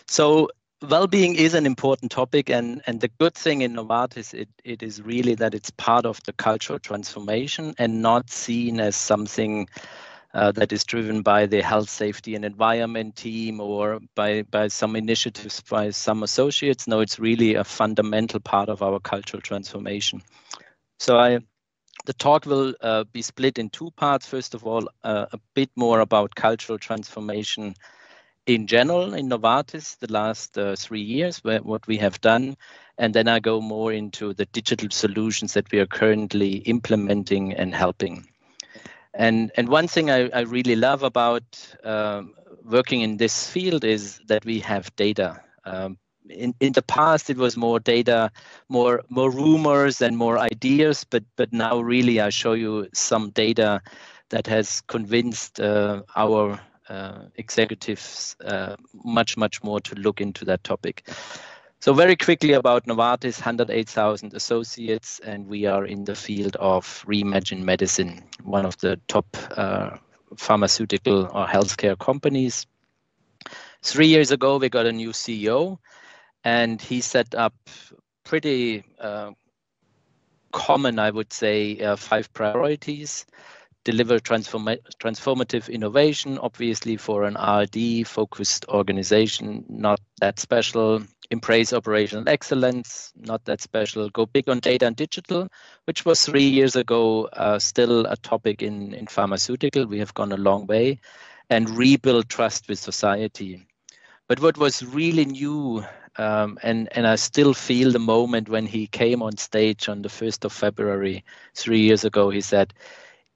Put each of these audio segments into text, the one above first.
So well-being is an important topic, and the good thing in Novartis, it is really that it's part of the cultural transformation and not seen as something that is driven by the health, safety, and environment team or by some initiatives by some associates. No, it's really a fundamental part of our cultural transformation. So the talk will be split in two parts. First of all, a bit more about cultural transformation in general in Novartis the last 3 years, what we have done. And then I go more into the digital solutions that we are currently implementing and helping. And one thing I really love about working in this field is that we have data. In the past, it was more data, more rumors and more ideas, but now really I show you some data that has convinced our executives much more to look into that topic. So very quickly about Novartis, 108,000 associates, and we are in the field of reimagined medicine, one of the top pharmaceutical or healthcare companies. 3 years ago, we got a new CEO, and he set up pretty common, I would say, 5 priorities. Deliver transformative innovation, obviously for an R&D-focused organization, not that special. Embrace operational excellence, not that special. Go big on data and digital, which was 3 years ago still a topic in pharmaceutical. We have gone a long way. And rebuild trust with society. But what was really new, and I still feel the moment when he came on stage on the 1st of February 3 years ago, he said,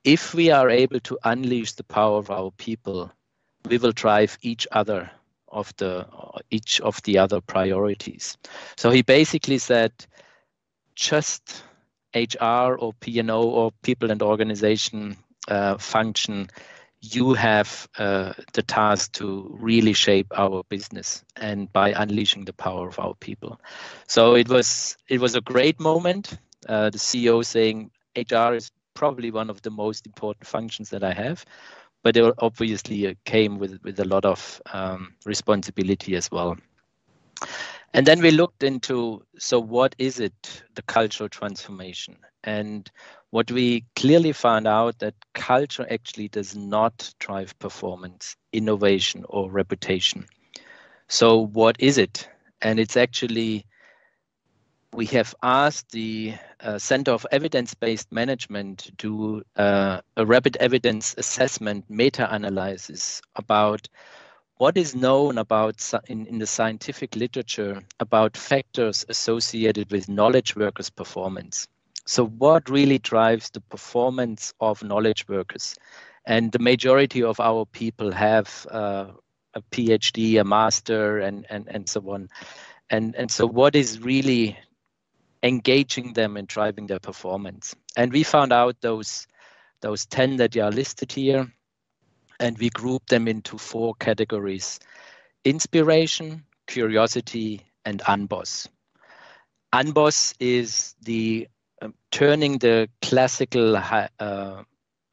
if we are able to unleash the power of our people, we will drive each of the other priorities. So he basically said, just HR or P&O or people and organization function, you have the task to really shape our business and by unleashing the power of our people. So it was a great moment. The CEO saying HR is probably one of the most important functions that I have, but it obviously came with a lot of responsibility as well. And then we looked into, so what is it, the cultural transformation? And what we clearly found out that culture actually does not drive performance, innovation, or reputation. So what is it? And it's actually, we have asked the Center of Evidence-Based Management to do a rapid evidence assessment meta-analysis about what is known about in the scientific literature about factors associated with knowledge workers' performance. So what really drives the performance of knowledge workers? And the majority of our people have a PhD, a master, and so on. And so what is really engaging them and driving their performance? And we found out those 10 that are listed here, and we grouped them into 4 categories: inspiration, curiosity, and unbossed. Unbossed is the turning the classical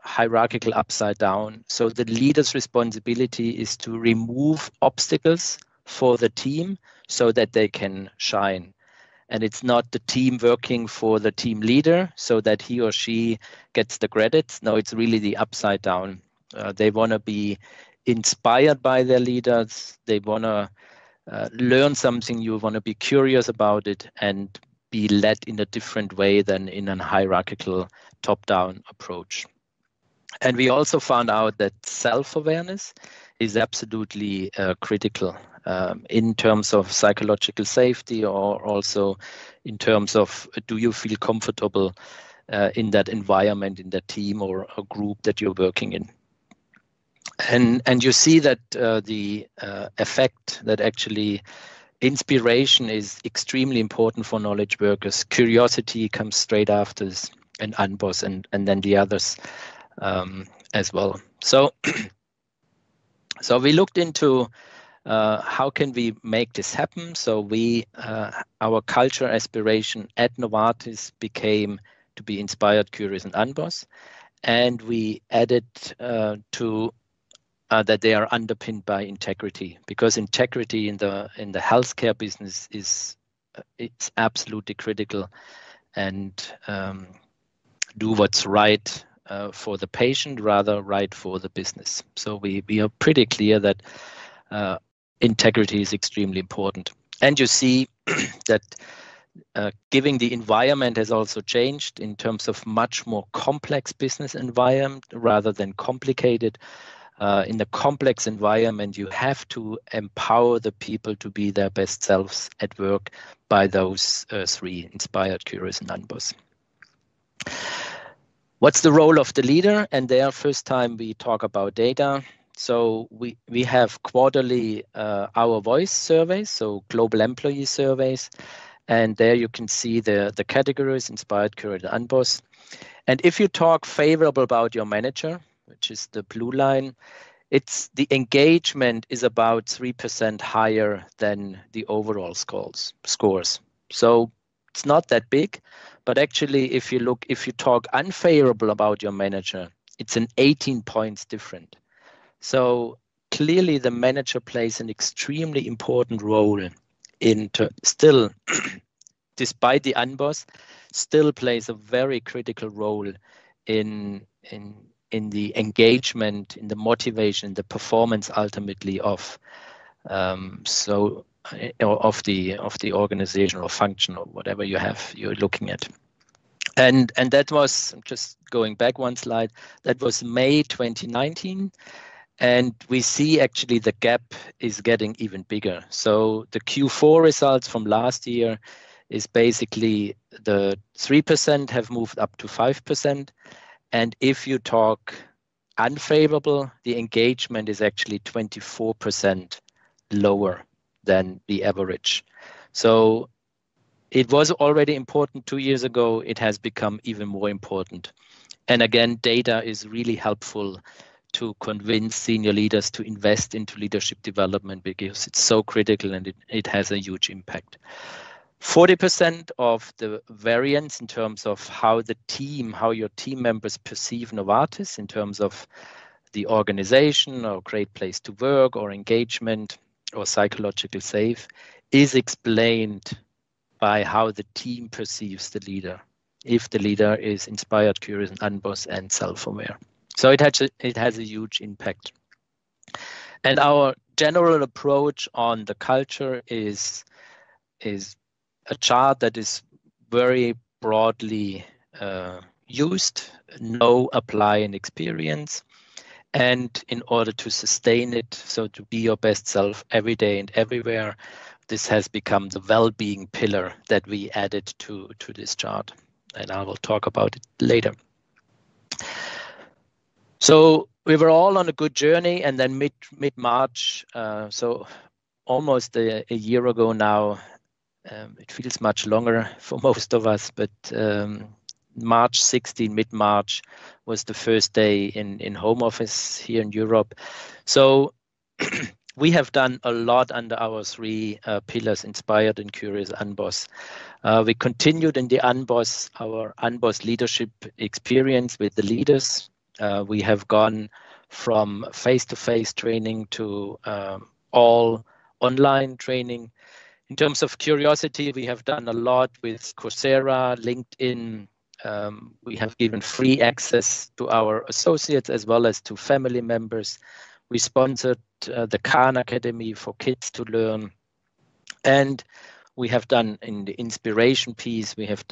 hierarchical upside down. So the leader's responsibility is to remove obstacles for the team so that they can shine. And it's not the team working for the team leader so that he or she gets the credits. No, it's really the upside down. They want to be inspired by their leaders. They want to learn something. You want to be curious about it and be led in a different way than in a hierarchical top-down approach. And we also found out that self-awareness is absolutely critical in terms of psychological safety, or also in terms of, do you feel comfortable in that environment, in that team or a group that you're working in? And you see that the effect that actually inspiration is extremely important for knowledge workers. Curiosity comes straight after this, and unbossed, and then the others as well. So we looked into how can we make this happen. So our culture aspiration at Novartis became to be inspired, curious, and unbossed. And we added to that they are underpinned by integrity, because integrity in the healthcare business is it's absolutely critical, and do what's right for the patient rather right for the business. So we are pretty clear that integrity is extremely important. And you see that given the environment has also changed in terms of much more complex business environment rather than complicated. In the complex environment, you have to empower the people to be their best selves at work by those three: inspired, curious, and unbossed. What's the role of the leader? And there, first time we talk about data. So we have quarterly Our Voice surveys, so global employee surveys. And there you can see the categories: inspired, curious, and unbossed. And if you talk favorable about your manager, which is the blue line, it's the engagement is about 3% higher than the overall scores. So it's not that big, but actually if you talk unfavorable about your manager, it's an 18 points different. So clearly the manager plays an extremely important role still, despite the unbossed, still plays a very critical role in the engagement, in the motivation, the performance ultimately of the organization or function or whatever you're looking at. And that was, just going back one slide, that was May 2019. And we see actually the gap is getting even bigger. So the Q4 results from last year is basically the 3% have moved up to 5%. And if you talk unfavorable, the engagement is actually 24% lower than the average. So it was already important 2 years ago. It has become even more important. And again, data is really helpful to convince senior leaders to invest into leadership development, because it's so critical and it has a huge impact. 40% of the variance in terms of how your team members perceive Novartis in terms of the organization or great place to work or engagement or psychological safe is explained by how the team perceives the leader, if the leader is inspired, curious, and unbossed and self-aware. So it has a huge impact. And our general approach on the culture is a chart that is very broadly used: know, apply, and experience. And in order to sustain it, so to be your best self every day and everywhere, this has become the well-being pillar that we added to this chart. And I will talk about it later. So we were all on a good journey, and then mid-March, so almost a year ago now, it feels much longer for most of us, but March 16, mid-March, was the first day in home office here in Europe. So we have done a lot under our three pillars: inspired and curious, unbossed. We continued in the our unbossed leadership experience with the leaders. We have gone from face-to-face training to all online training. In terms of curiosity, we have done a lot with Coursera, LinkedIn. We have given free access to our associates as well as to family members. We sponsored the Khan Academy for kids to learn. And we have done in the inspiration piece, we have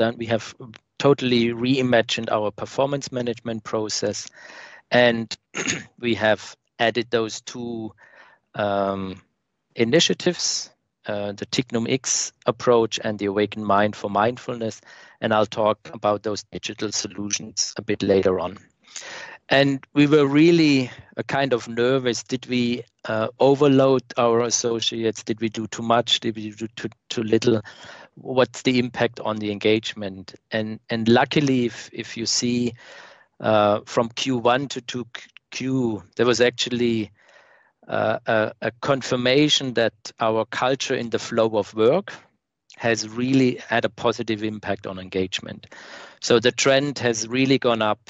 totally reimagined our performance management process. And we have added those two initiatives, the TIGNUM X approach and the Awakened Mind for mindfulness. And I'll talk about those digital solutions a bit later on. And we were really kind of nervous. Did we overload our associates? Did we do too much? Did we do too little? What's the impact on the engagement? And luckily, if you see from Q1 to Q2, there was actually a confirmation that our culture in the flow of work has really had a positive impact on engagement. So the trend has really gone up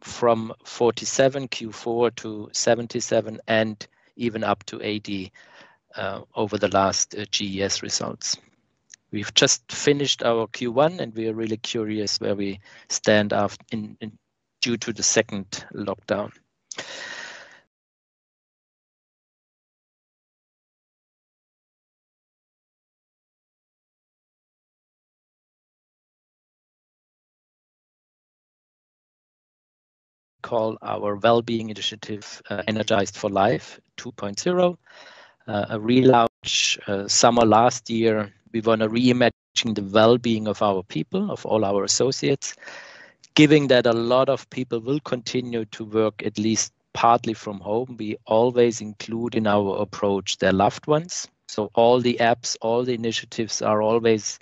from 47 Q4 to 77 and even up to 80 over the last GES results. We've just finished our Q1 and we are really curious where we stand after due to the second lockdown. Call our Wellbeing initiative Energized for Life 2.0, a relaunch summer last year. We want to reimagine the well-being of our people, of all our associates, given that a lot of people will continue to work at least partly from home. We always include in our approach their loved ones. So all the apps, all the initiatives are always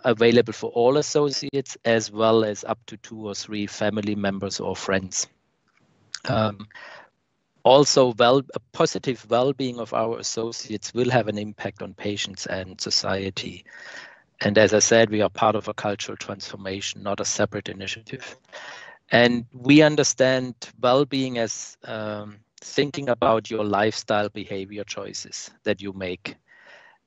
available for all associates, as well as up to 2 or 3 family members or friends. Also, a positive well-being of our associates will have an impact on patients and society. And as I said, we are part of a cultural transformation, not a separate initiative. And we understand well-being as thinking about your lifestyle behavior choices that you make.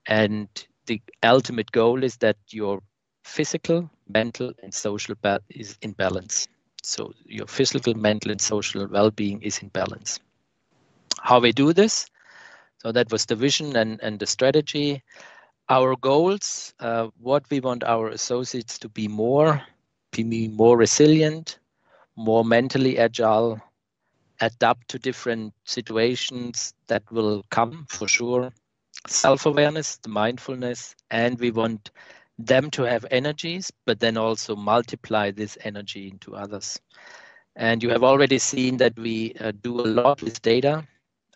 And the ultimate goal is that your physical, mental, and social is in balance. So your physical, mental, and social well-being is in balance. How we do this? So that was the vision and the strategy. Our goals, what we want our associates to be more resilient, more mentally agile, adapt to different situations that will come for sure, self-awareness, mindfulness, and we want them to have energies, but then also multiply this energy into others. And you have already seen that we do a lot with data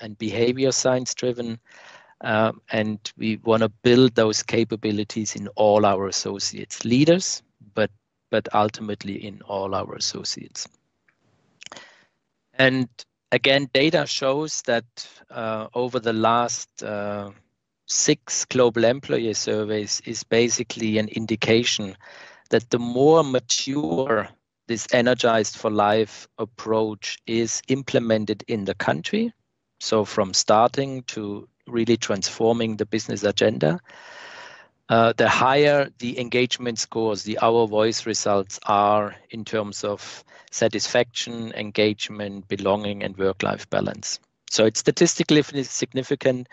and behavior science driven, and we want to build those capabilities in all our associates, leaders, but ultimately in all our associates. And again, data shows that over the last 6 global employee surveys is basically an indication that the more mature this Energized for Life approach is implemented in the country, so from starting to really transforming the business agenda, the higher the engagement scores, the Our Voice results are in terms of satisfaction, engagement, belonging, and work-life balance. So it's statistically significant,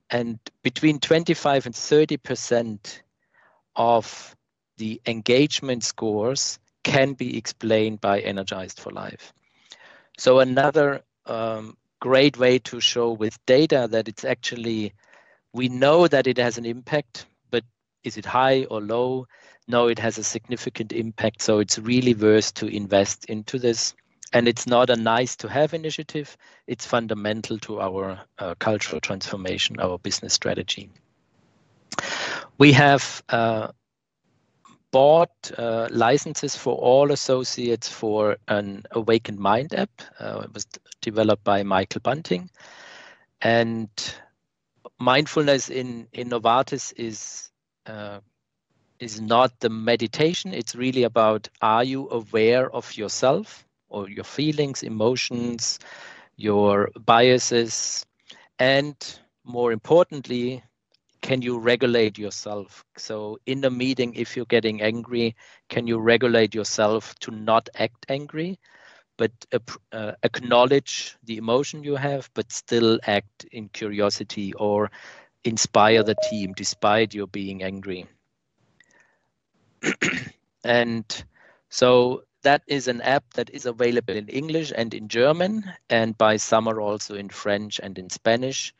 and between 25 and 30% of the engagement scores can be explained by Energized for Life. So another great way to show with data that it's actually, we know that it has an impact, but is it high or low? No, it has a significant impact. So it's really worth to invest into this. And it's not a nice to have initiative. It's fundamental to our cultural transformation, our business strategy. We have bought licenses for all associates for an Awakened Mind app. It was developed by Michael Bunting. And mindfulness in Novartis is not the meditation. It's really about, are you aware of yourself or your feelings, emotions, your biases, and more importantly, can you regulate yourself? So in the meeting, if you're getting angry, can you regulate yourself to not act angry, but acknowledge the emotion you have, but still act in curiosity or inspire the team despite your being angry? And so that is an app that is available in English and in German, and by summer also in French and in Spanish.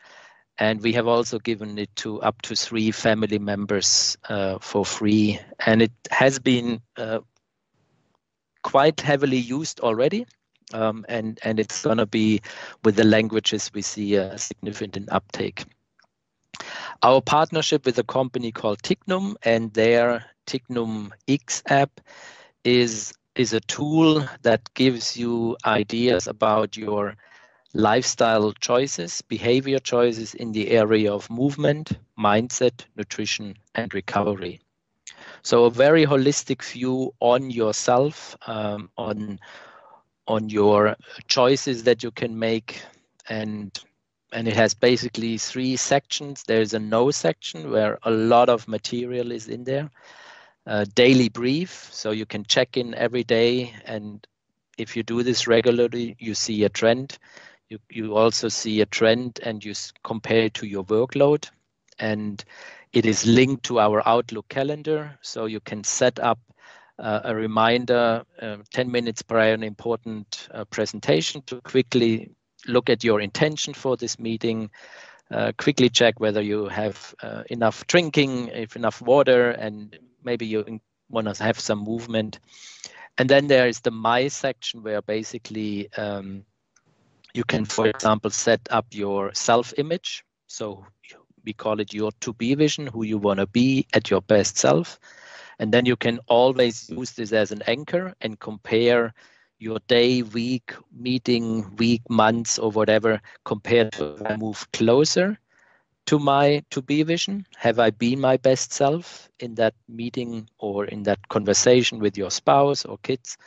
And we have also given it to up to 3 family members for free. And it has been quite heavily used already. And it's going to be, with the languages, we see a significant uptake. Our partnership with a company called TIGNUM and their TIGNUM X app is a tool that gives you ideas about your lifestyle choices, behavior choices in the area of movement, mindset, nutrition, and recovery. So a very holistic view on yourself, on your choices that you can make, and it has basically 3 sections. There's a no section where a lot of material is in there. Daily brief, so you can check in every day, and if you do this regularly, you see a trend. You also see a trend and you compare it to your workload, and it is linked to our Outlook calendar, so you can set up a reminder 10 minutes prior an important presentation to quickly look at your intention for this meeting, quickly check whether you have enough drinking, if enough water, and maybe you want to have some movement. And then there is the My section where basically you can, for example, set up your self-image. So we call it your to-be vision, who you want to be at your best self. And then you can always use this as an anchor and compare your day, week, meeting, week, months, or whatever, compared to if I move closer to my to-be vision. Have I been my best self in that meeting or in that conversation with your spouse or kids?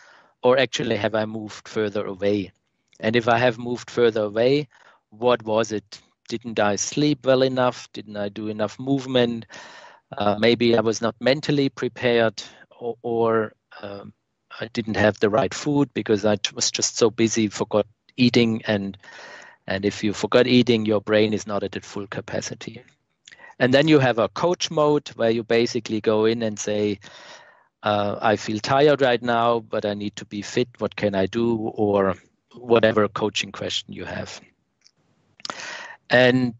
Or actually, have I moved further away? And if I have moved further away, what was it? Didn't I sleep well enough? Didn't I do enough movement? Maybe I was not mentally prepared, or I didn't have the right food because I was just so busy, forgot eating. And if you forgot eating, your brain is not at its full capacity. And then you have a coach mode where you basically go in and say, I feel tired right now, but I need to be fit. What can I do? Or whatever coaching question you have. And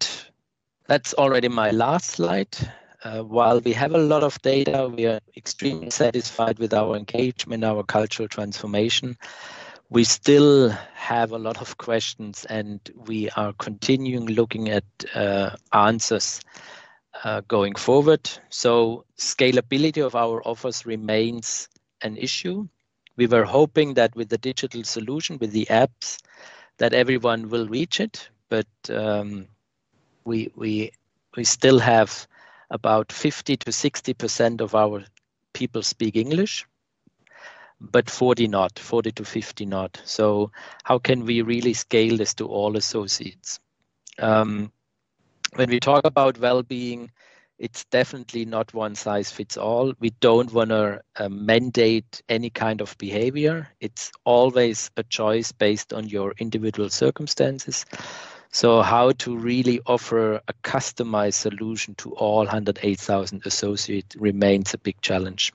that's already my last slide. While we have a lot of data, we are extremely satisfied with our engagement, our cultural transformation. We still have a lot of questions, and we are continuing looking at answers going forward. So scalability of our offers remains an issue. We were hoping that with the digital solution, with the apps, that everyone will reach it, but we still have about 50 to 60% of our people speak English, but 40 to 50 not. So how can we really scale this to all associates? When we talk about well-being, it's definitely not one size fits all. We don't want to mandate any kind of behavior. It's always a choice based on your individual circumstances. So how to really offer a customized solution to all 108,000 associates remains a big challenge.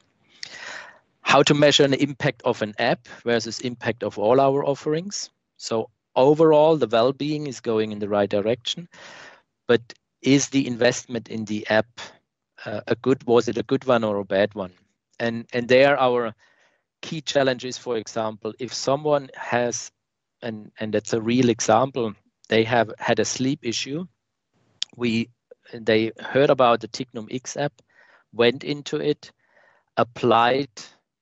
How to measure an impact of an app versus impact of all our offerings. So overall, the well-being is going in the right direction, but is the investment in the app was it a good one or a bad one? And there our key challenges, for example, if someone has, and that's a real example, they have had a sleep issue. They heard about the TIGNUM X app, went into it, applied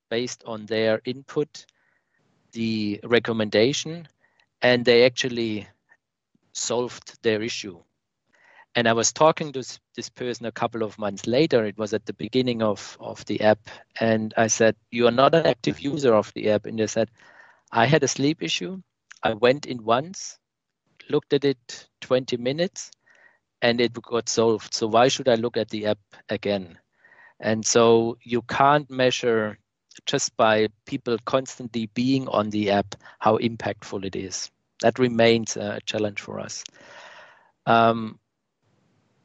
based on their input the recommendation, and they actually solved their issue. And I was talking to this person a couple of months later. It was at the beginning of the app. And I said, you are not an active user of the app. And they said, I had a sleep issue. I went in once, looked at it 20 minutes, and it got solved. So why should I look at the app again? And so you can't measure just by people constantly being on the app how impactful it is. That remains a challenge for us.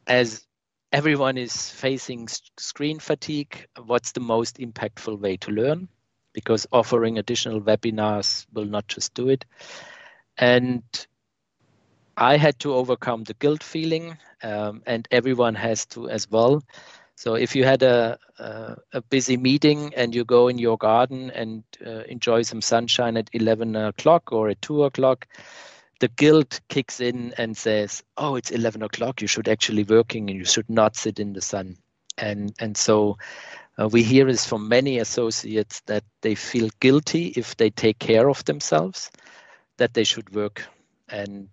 As everyone is facing screen fatigue, what's the most impactful way to learn? Because offering additional webinars will not just do it. And I had to overcome the guilt feeling, and everyone has to as well. So if you had a busy meeting and you go in your garden and enjoy some sunshine at 11 o'clock or at 2 o'clock, the guilt kicks in and says, oh, it's 11 o'clock, you should actually be working and you should not sit in the sun. And so we hear this from many associates that they feel guilty if they take care of themselves, that they should work. And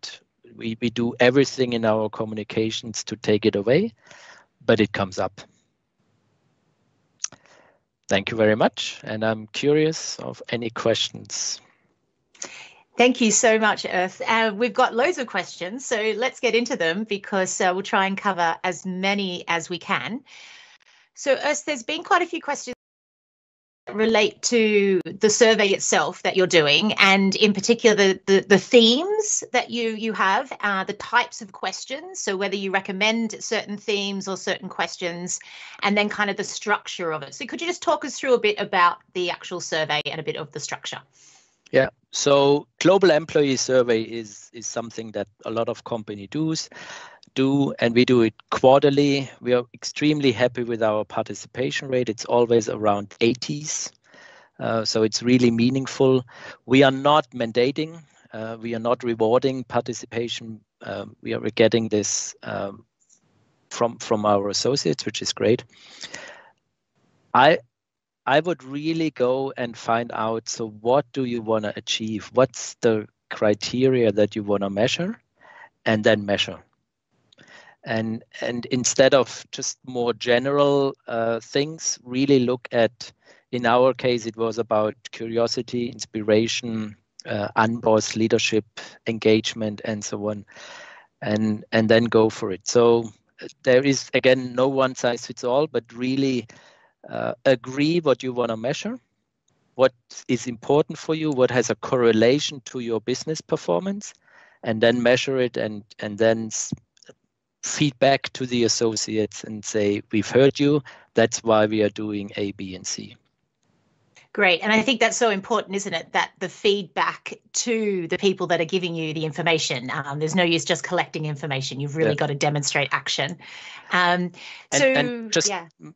we do everything in our communications to take it away. but it comes up. Thank you very much, and I'm curious of any questions. Thank you so much, Earth. We've got loads of questions, so let's get into them because we'll try and cover as many as we can. So, Earth, there's been quite a few questions that relate to the survey itself that you're doing, and in particular the themes that you have, the types of questions, so whether you recommend certain themes or certain questions, and then kind of the structure of it. So could you just talk us through a bit about the actual survey and a bit of the structure? Yeah, so global employee survey is something that a lot of companies do, and we do it quarterly. We are extremely happy with our participation rate. It's always around 80s, so it's really meaningful. We are not mandating, we are not rewarding participation. We are getting this from our associates, which is great. I would really go and find out, so what do you want to achieve? What's the criteria that you want to measure, and then measure? And instead of just more general things, really look at, in our case, it was about curiosity, inspiration, unbossed leadership, engagement, and so on, and then go for it. So there is, again, no one size fits all, but really agree what you want to measure, what is important for you, what has a correlation to your business performance, and then measure it, and then feedback to the associates and say, we've heard you, that's why we are doing A, B, and C. Great. And I think that's so important, isn't it? That the feedback to the people that are giving you the information. There's no use just collecting information. You've really got to demonstrate action. And just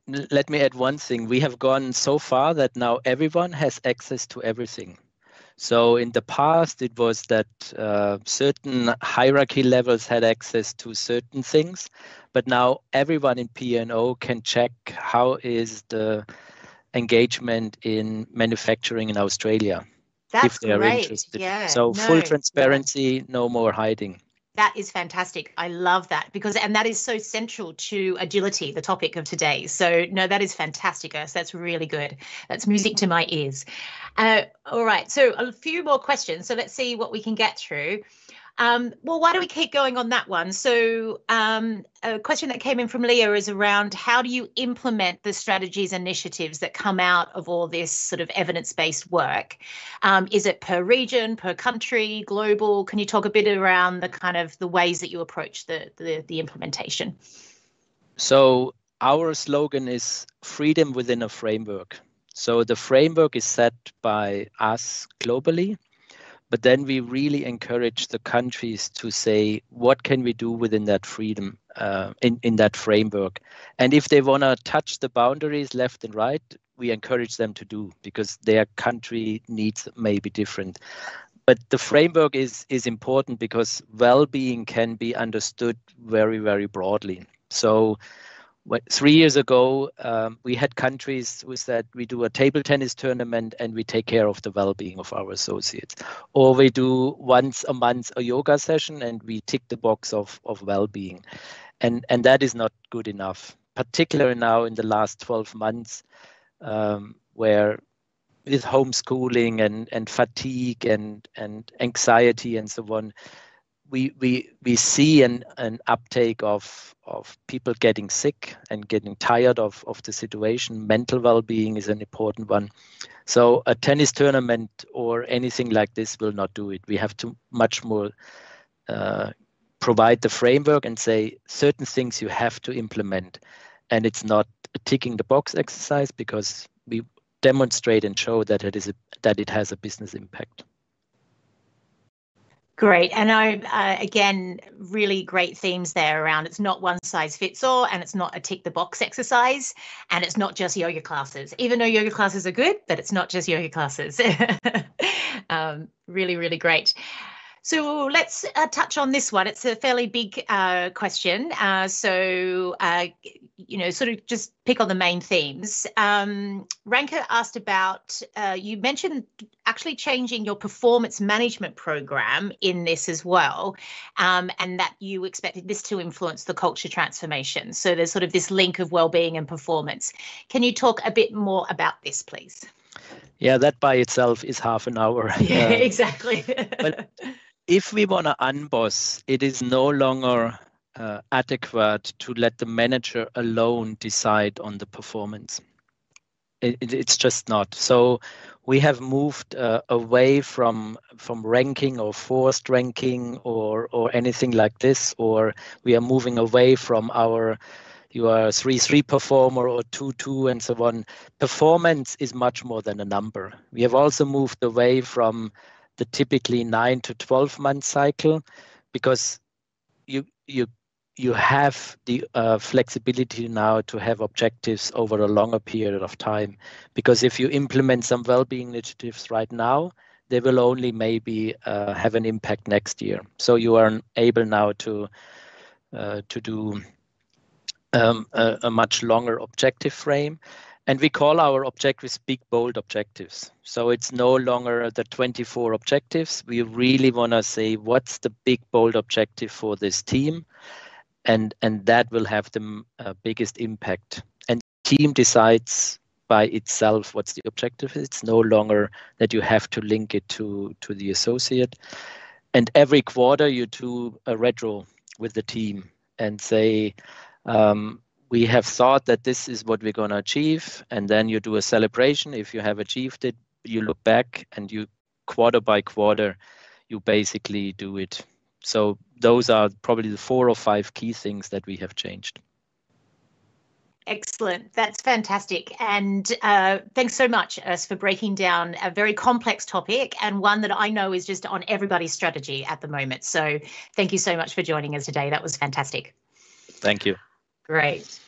let me add one thing. We have gone so far that now everyone has access to everything. So in the past, it was that certain hierarchy levels had access to certain things, but now everyone in P&O can check how is the engagement in manufacturing in Australia. That's if they are great. interested. Yeah. So full transparency, no more hiding. That is fantastic. I love that and that is so central to agility, the topic of today. So no, that is fantastic, Urs. That's really good. That's music to my ears. All right. So a few more questions. So let's see what we can get through. Well, why don't we keep going on that one? So a question that came in from Leah is around how do you implement the strategies and initiatives that come out of all this sort of evidence-based work? Is it per region, per country, global? Can you talk a bit around the kind of the ways that you approach the implementation? So our slogan is freedom within a framework. So the framework is set by us globally. But then we really encourage the countries to say, what can we do within that freedom, in that framework? And if they want to touch the boundaries left and right, we encourage them to do, because their country needs may be different. But the framework is important because well-being can be understood very, very broadly. So 3 years ago, we had countries who said we do a table tennis tournament and we take care of the well-being of our associates. Or we do once a month a yoga session and we tick the box of well-being. And that is not good enough, particularly now in the last 12 months, where with homeschooling and fatigue and anxiety and so on, we see an uptake of people getting sick and getting tired of the situation. Mental well-being is an important one. So a tennis tournament or anything like this will not do it. We have to much more provide the framework and say certain things you have to implement. And it's not a ticking the box exercise, because we demonstrate and show that it has a business impact. Great. And again, really great themes there around it's not one size fits all, and it's not a tick the box exercise, and it's not just yoga classes, even though yoga classes are good, but it's not just yoga classes. Really, really great. So let's touch on this one. It's a fairly big question. Sort of just pick on the main themes. Ranka asked about, you mentioned actually changing your performance management program in this as well, and that you expected this to influence the culture transformation. So there's sort of this link of well-being and performance. Can you talk a bit more about this, please? Yeah, that by itself is half an hour. Yeah, exactly. But if we want to unboss, it is no longer adequate to let the manager alone decide on the performance. It's just not. So we have moved away from ranking or forced ranking or anything like this, or we are moving away from you are a 3-3 performer or 2-2 and so on. Performance is much more than a number. We have also moved away from the typically 9 to 12 month cycle, because you have the flexibility now to have objectives over a longer period of time. Because if you implement some well-being initiatives right now, they will only maybe have an impact next year. So you are able now to do a much longer objective frame. And we call our objectives big, bold objectives. So it's no longer the 24 objectives. We really want to say, what's the big, bold objective for this team? And that will have the biggest impact. And the team decides by itself what's the objective. It's no longer that you have to link it to the associate. And every quarter you do a retro with the team and say, we have thought that this is what we're going to achieve, and then you do a celebration. If you have achieved it, you look back and you quarter by quarter, you basically do it. So those are probably the 4 or 5 key things that we have changed. Excellent. That's fantastic. And thanks so much, Urs, for breaking down a very complex topic and one that I know is just on everybody's strategy at the moment. So thank you so much for joining us today. That was fantastic. Thank you. Great.